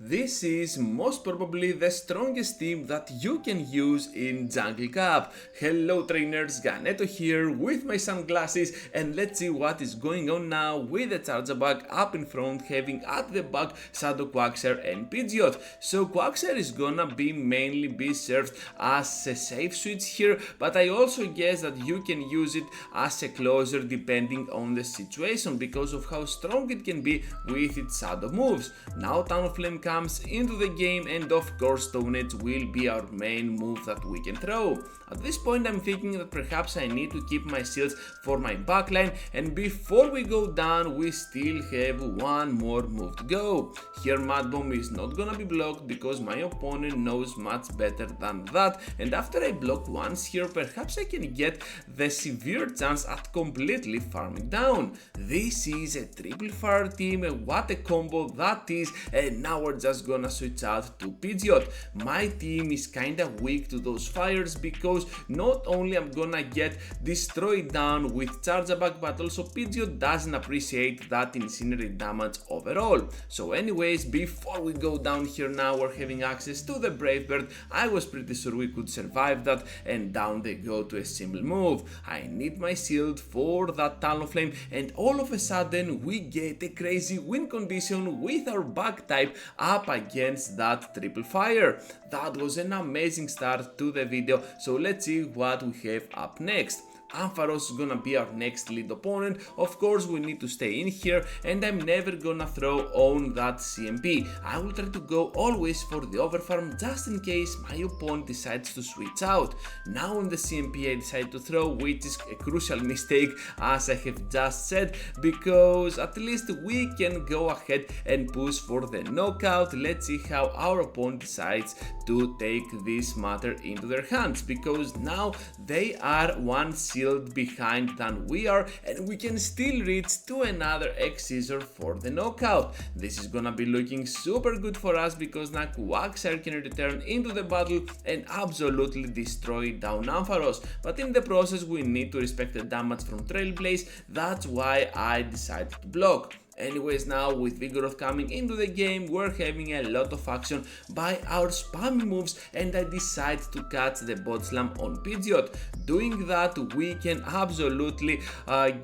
This is most probably the strongest team that you can use in Jungle Cup. Hello trainers, Ganeto here with my sunglasses, and let's see what is going on now with the Charjabug up in front, having at the back Shadow Quagsire and Pidgeot. So Quagsire is gonna be mainly served as a safe switch here, but I also guess that you can use it as a closer depending on the situation because of how strong it can be with its shadow moves. Now Talonflame comes into the game, and of course Stone Edge will be our main move that we can throw. At this point I'm thinking that perhaps I need to keep my shields for my backline, and before we go down we still have one more move to go. Here Mud Bomb is not gonna be blocked because my opponent knows much better than that, and after I block once here perhaps I can get the severe chance at completely farming down. This is a triple fire team, what a combo that is, and now we're just gonna switch out to Pidgeot. My team is kinda weak to those fires because not only I'm gonna get destroyed down with Charjabug, but also Pidgeot doesn't appreciate that incinerate damage overall. So anyways, before we go down here now, we're having access to the Brave Bird. I was pretty sure we could survive that, and down they go to a simple move. I need my shield for that Talonflame, and all of a sudden we get a crazy win condition with our bug type up against that triple fire. That was an amazing start to the video, so let's see what we have up next. Ampharos is gonna be our next lead opponent. Of course we need to stay in here, and I'm never gonna throw on that CMP. I will try to go always for the overfarm just in case my opponent decides to switch out. Now on the CMP I decide to throw, which is a crucial mistake as I have just said, because at least we can go ahead and push for the knockout. Let's see how our opponent decides to take this matter into their hands, because now they are one behind than we are, and we can still reach to another X-Scissor for the knockout. This is gonna be looking super good for us because now Quagsire can return into the battle and absolutely destroy down Ampharos, but in the process we need to respect the damage from Trailblaze. That's why I decided to block. Anyways, now with Vigoroth coming into the game, we're having a lot of action by our spammy moves, and I decide to catch the bot slam on Pidgeot. Doing that, we can absolutely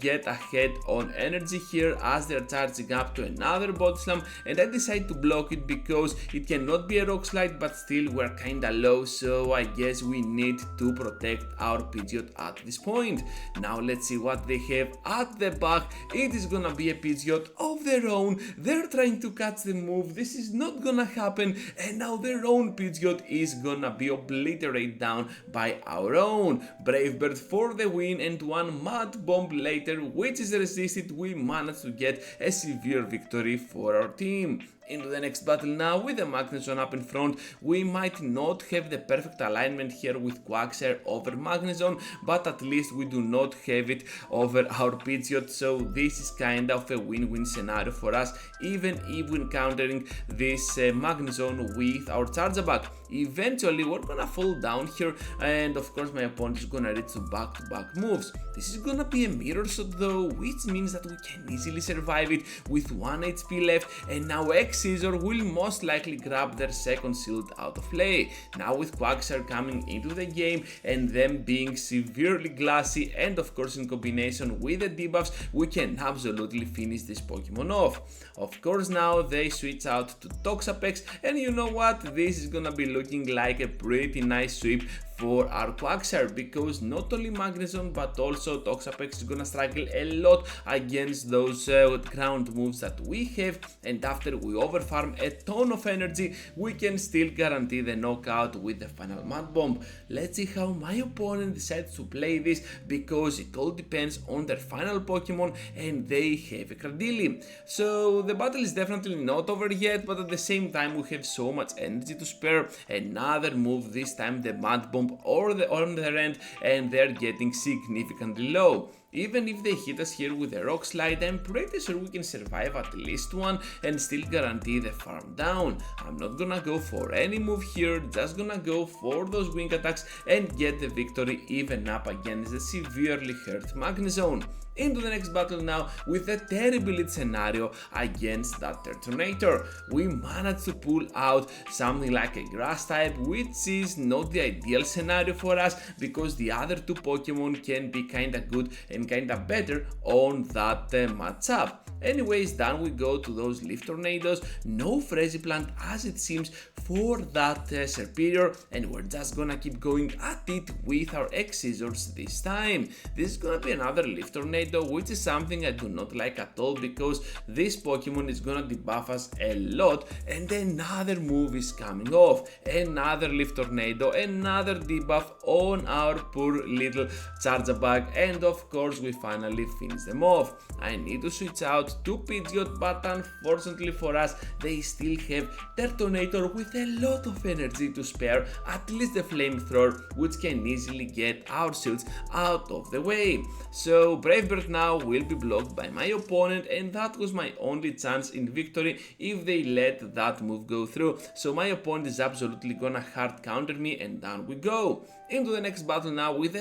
get ahead on energy here as they're charging up to another bot slam, and I decide to block it because it cannot be a rock slide, but still we're kinda low, so I guess we need to protect our Pidgeot at this point. Now let's see what they have at the back. It is gonna be a Pidgeot of their own. They're trying to catch the move. This is not gonna happen, and now their own Pidgeot is gonna be obliterated down by our own. Brave Bird for the win, and one Mud Bomb later, which is resisted, we managed to get a severe victory for our team. Into the next battle now with the Magnezone up in front. We might not have the perfect alignment here with Quagsire over Magnezone, but at least we do not have it over our Pidgeot, so this is kind of a win-win scenario for us, even if we're countering this Magnezone with our Charjabug. Eventually we're gonna fall down here, and of course my opponent is gonna reach to back-to-back moves. This is gonna be a mirror shot though, which means that we can easily survive it with 1 HP left, and now X-Scissor will most likely grab their second shield out of play. Now with Quagsire coming into the game and them being severely glassy, and of course in combination with the debuffs, we can absolutely finish this Pokemon off. Of course now they switch out to Toxapex, and you know what, this is gonna be looking like a pretty nice sweep for our Quagsire, because not only Magnezone but also Toxapex is gonna struggle a lot against those ground moves that we have, and after we overfarm a ton of energy we can still guarantee the knockout with the final Mud Bomb. Let's see how my opponent decides to play this, because it all depends on their final Pokemon, and they have a Cradily. So the battle is definitely not over yet, but at the same time we have so much energy to spare. Another move, this time the Mud Bomb on their end, and they're getting significantly low. Even if they hit us here with a rock slide, I'm pretty sure we can survive at least one and still guarantee the farm down. I'm not gonna go for any move here, just gonna go for those wing attacks and get the victory even up against the severely hurt Magnezone. Into the next battle now with a terrible lead scenario against that Turtonator. We managed to pull out something like a grass type, which is not the ideal scenario for us because the other two Pokemon can be kinda good and kinda better on that matchup. Anyways, down we go to those Leaf Tornadoes, no Frenzy Plant as it seems for that Serperior, and we're just gonna keep going at it with our X-Scissors this time. This is gonna be another Leaf Tornado, which is something I do not like at all because this Pokemon is gonna debuff us a lot, and another move is coming off. Another Leaf Tornado, another debuff on our poor little Charjabug, and of course we finally finish them off. I need to switch out to Pidgeot, but unfortunately for us they still have Turtonator with a lot of energy to spare, at least the Flamethrower, which can easily get our shields out of the way. So Brave Bird now will be blocked by my opponent, and that was my only chance in victory if they let that move go through. So my opponent is absolutely gonna hard counter me, and down we go. Into the next battle now with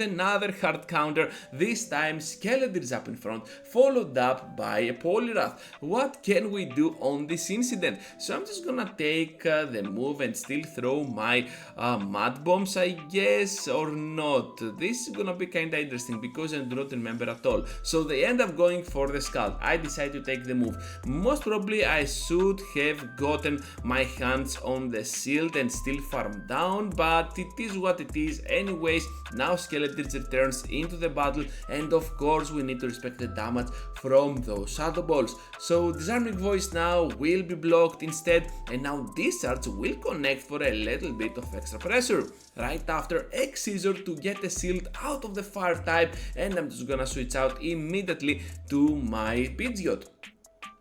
another hard counter. This time Skeletor is up in front, followed up by a Poliwrath. What can we do on this incident? So I'm just gonna take the move and still throw my Mud Bombs, I guess, or not. This is gonna be kinda interesting because I do not remember at all. So they end up going for the Scald. I decide to take the move. Most probably I should have gotten my hands on the shield and still farm down, but it is what it is. Anyways, now Skeletor returns into the battle, and of course we need to respect the damage from those Shadow Balls. So Disarming Voice now will be blocked instead, and now Discharge will connect for a little bit of extra pressure. Right after X-Scissor to get the shield out of the Fire type, and I'm just gonna switch out immediately to my Pidgeot.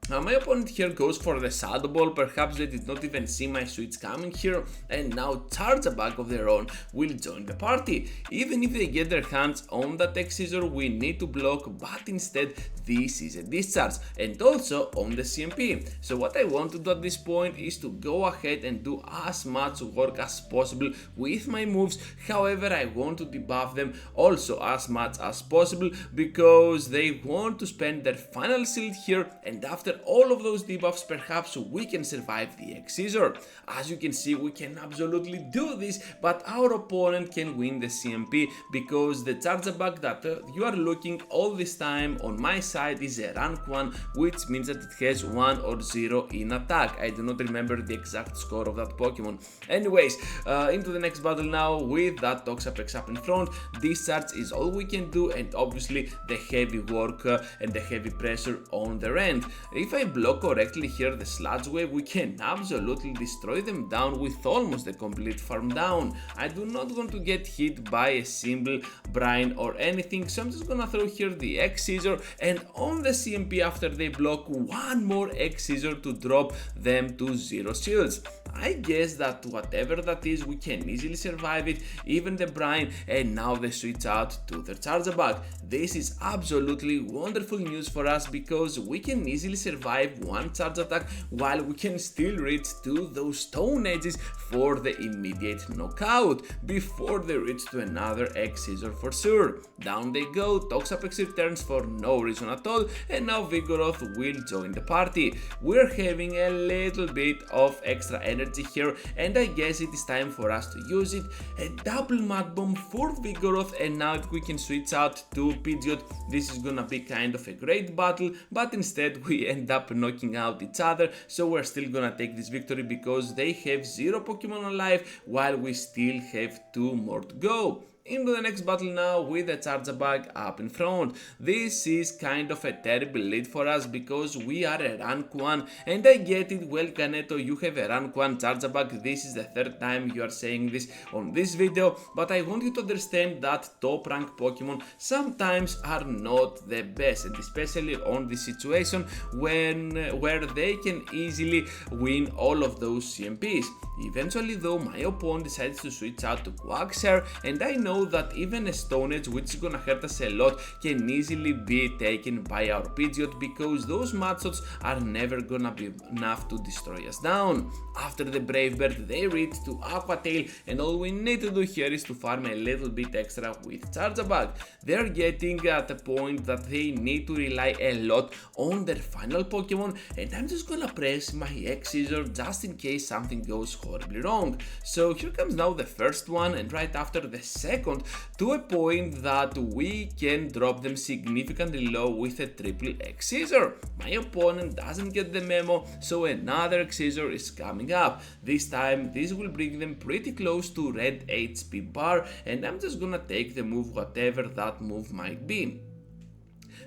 Now my opponent here goes for the Shadow Ball, perhaps they did not even see my switch coming here, and now Charjabug of their own will join the party. Even if they get their hands on that X-Scissor, we need to block, but instead this is a Discharge, and also on the CMP. So what I want to do at this point is to go ahead and do as much work as possible with my moves. However, I want to debuff them also as much as possible because they want to spend their final shield here, and after all of those debuffs perhaps we can survive the X-Scissor. As you can see, we can absolutely do this, but our opponent can win the CMP because the Charjabug that you are looking all this time on my side is a rank 1, which means that it has 1 or 0 in attack. I do not remember the exact score of that Pokemon. Anyways, into the next battle now with that Toxapex up in front. Discharge is all we can do, and obviously the heavy work and the heavy pressure on their end. If I block correctly here the Sludge Wave, we can absolutely destroy them down with almost a complete farm down. I do not want to get hit by a simple Brine or anything, so I'm just gonna throw here the X-Scissor, and on the CMP after they block, one more X-Scissor to drop them to 0 shields. I guess that whatever that is, we can easily survive it, even the Brine, and now they switch out to their Charjabug. This is absolutely wonderful news for us because we can easily survive one charge attack while we can still reach to those Stone Edges for the immediate knockout before they reach to another X-Scissor for sure. Down they go, Toxapex returns for no reason at all, and now Vigoroth will join the party. We're having a little bit of extra energy here, and I guess it is time for us to use it. A double Mud Bomb for Vigoroth, and now if we can switch out to Pidgeot, this is gonna be kind of a great battle, but instead we end up knocking out each other, so we're still gonna take this victory because they have 0 Pokemon alive while we still have 2 more to go. Into the next battle now with the Charjabug up in front. This is kind of a terrible lead for us because we are a rank 1, and I get it, well Ganeto, you have a rank 1 Charjabug, this is the 3rd time you are saying this on this video, but I want you to understand that top rank Pokemon sometimes are not the best, and especially on this situation where they can easily win all of those CMPs. Eventually though, my opponent decides to switch out to Quagsire, and I know that even a Stone Edge, which is gonna hurt us a lot, can easily be taken by our Pidgeot because those Mud Shots are never gonna be enough to destroy us down. After the Brave Bird, they reach to Aqua Tail, and all we need to do here is to farm a little bit extra with Charjabug. They're getting at a point that they need to rely a lot on their final Pokemon, and I'm just gonna press my X Scissor just in case something goes horribly wrong. So here comes now the first one, and right after the second, to a point that we can drop them significantly low with a triple X Scissor. My opponent doesn't get the memo, so another X Scissor is coming up. This time this will bring them pretty close to red HP bar, and I'm just gonna take the move, whatever that move might be.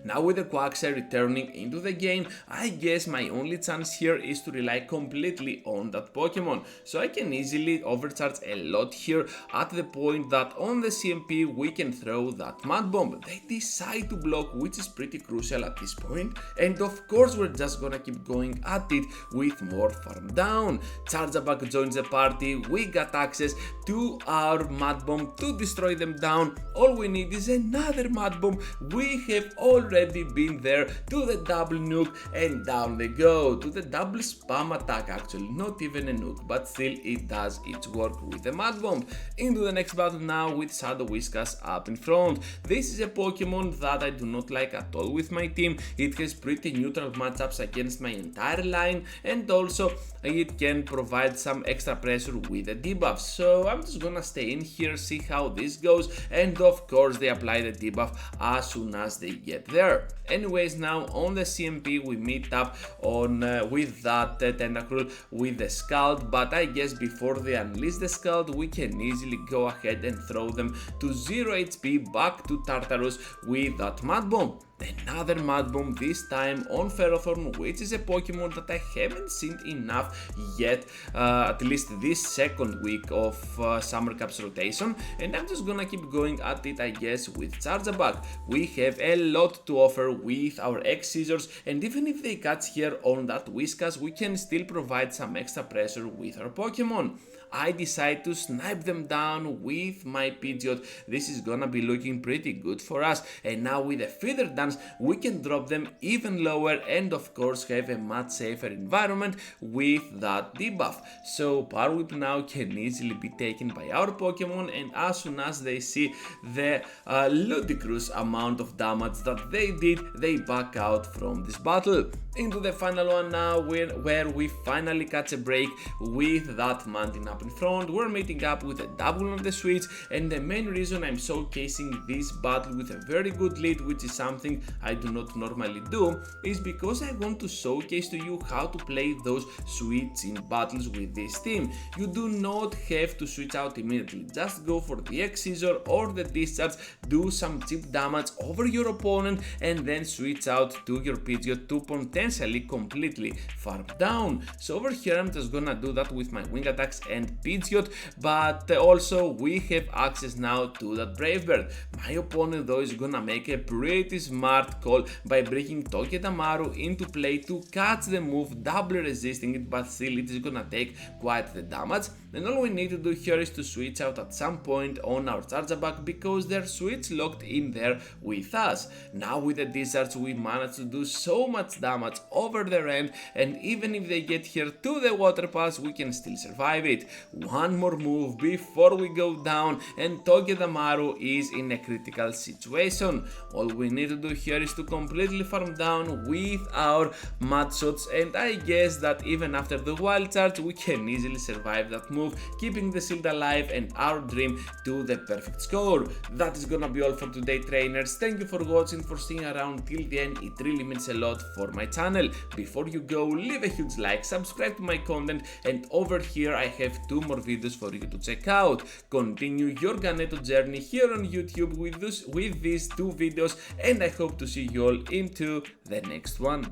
Now with the Quagsire returning into the game, I guess my only chance here is to rely completely on that Pokemon. So I can easily overcharge a lot here at the point that on the CMP we can throw that Mud Bomb. They decide to block, which is pretty crucial at this point, and of course we're just gonna keep going at it with more farm down. Charjabug joins the party, we got access to our Mud Bomb to destroy them down. All we need is another Mud Bomb. We have already been there to the double nuke, and down they go to the double spam attack. Actually, not even a nuke, but still it does its work with the Mud Bomb. Into the next battle now with Shadow Whiskas up in front. This is a Pokemon that I do not like at all with my team. It has pretty neutral matchups against my entire line, and also it can provide some extra pressure with the debuff. So I'm just gonna stay in here, see how this goes, and of course they apply the debuff as soon as they get there. Anyways, now on the CMP we meet up on with that Tentacruel with the Scald, but I guess before they unleash the Scald we can easily go ahead and throw them to 0 HP back to Tartarus with that Mud Bomb. Another Mud Bomb, this time on Ferrothorn, which is a Pokemon that I haven't seen enough yet, at least this second week of Summer Cups rotation, and I'm just gonna keep going at it, I guess, with Charjabug. We have a lot to offer with our X Scissors, and even if they catch here on that Whiskas, we can still provide some extra pressure with our Pokemon. I decide to snipe them down with my Pidgeot. This is gonna be looking pretty good for us, and now with a Feather Dance we can drop them even lower and of course have a much safer environment with that debuff. So Power Whip now can easily be taken by our Pokemon, and as soon as they see the ludicrous amount of damage that they did, they back out from this battle. Into the final one now, where we finally catch a break with that Mountain up in front. We're meeting up with a double on the switch, and the main reason I'm showcasing this battle with a very good lead, which is something I do not normally do, is because I want to showcase to you how to play those switching battles with this team. You do not have to switch out immediately, just go for the X Scissor or the Discharge, do some cheap damage over your opponent, and then switch out to your Pidgeot to potentially completely farm down. So over here I'm just gonna do that with my Wing Attacks and Pidgeot, but also we have access now to that Brave Bird. My opponent though is gonna make a pretty smart call by bringing Togedemaru into play to catch the move, doubly resisting it, but still it is gonna take quite the damage. And all we need to do here is to switch out at some point on our Charjabug because they're switch locked in there with us. Now with the Discharge we managed to do so much damage over their end, and even if they get here to the Water Pass we can still survive it. One more move before we go down and Togedemaru is in a critical situation. All we need to do here is to completely farm down with our Mud Shots, and I guess that even after the Wild Charge we can easily survive that move, keeping the shield alive and our dream to the perfect score. That is gonna be all for today, trainers. Thank you for watching, for staying around till the end. It really means a lot for my channel. Before you go, leave a huge like, subscribe to my content, and over here I have 2 more videos for you to check out. Continue your Ganeto journey here on YouTube with these 2 videos, and I hope to see you all into the next one.